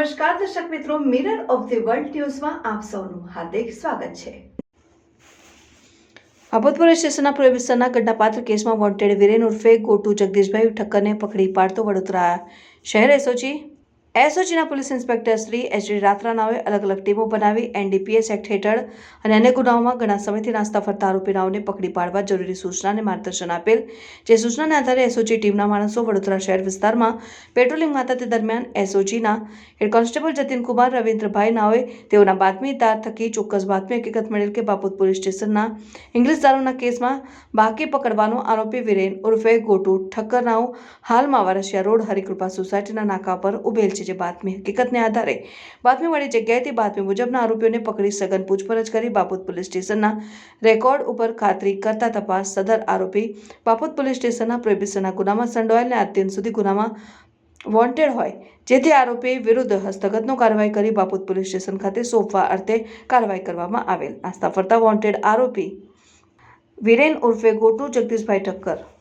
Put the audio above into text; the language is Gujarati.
નમસ્કાર દર્શક મિત્રો, મિરર ઓફ ધી વર્લ્ડ ન્યૂઝમાં આપ સૌનું હાર્દિક સ્વાગત છે। આબોદ પોલીસ સ્ટેશનના પ્રોહિબિશનના ગણનાપાત્ર કેસમાં વોન્ટેડ વિરેન ઉર્ફે ગોટુ જગદીશભાઈ ઠક્કરને પકડી પાડતો વડોદરા શહેર એસઓજીના પોલીસ ઇન્સ્પેક્ટર શ્રી એચ.ડી. રાત્રાનાઓએ અલગ અલગ ટીમો બનાવી એનડીપીએસ એક્ટ હેઠળ અને અન્ય ગુનાઓમાં ઘણા સમયથી નાસ્તા ફરતા આરોપીઓને પકડી પાડવા જરૂરી સૂચના અને માર્ગદર્શન આપેલ। જે સૂચનાને આધારે એસઓજી ટીમના માણસો વડોદરા શહેર વિસ્તારમાં પેટ્રોલિંગમાં હતા। તે દરમિયાન એસઓજીના હેડ કોન્સ્ટેબલ જતીનકુમાર રવિન્દ્રભાઈ નાઓએ તેઓના બાતમીદાર થકી ચોક્કસ બાતમી હકીકત મળેલ કે બાપોદ પોલીસ સ્ટેશનના ઇંગ્લિશ દારૂના કેસમાં બાકી પકડવાનો આરોપી વિરેન ઉર્ફે ગોટુ ઠક્કર નાઓ હાલમાં વારસિયા રોડ હરિકૃપા સોસાયટીના નાકા પર ઉભેલ છે। જે બાતમી હકીકતને આધારે બાતમીવાળી જગ્યાએથી બાતમી મુજબના આરોપીઓને પકડી સઘન પૂછપરછ કરી બાપોદ પોલીસ સ્ટેશનના રેકોર્ડ ઉપર ખાતરી કરતા તપાસ સદર આરોપી બાપોદ પોલીસ સ્ટેશનના પ્રોહિબિશનના ગુનામાં સંડોવાયેલ અને અત્યંત સુધી ગુનામાં વોન્ટેડ હોય, જેથી આરોપી વિરુદ્ધ હસ્તગતનો કાર્યવાહી કરી બાપોદ પોલીસ સ્ટેશન ખાતે સોંપવા અર્થે કાર્યવાહી કરવામાં આવેલ। નાસ્તા ફરતા વોન્ટેડ આરોપી વિરેન ઉર્ફે ગોટુ જગદીશભાઈ ઠક્કર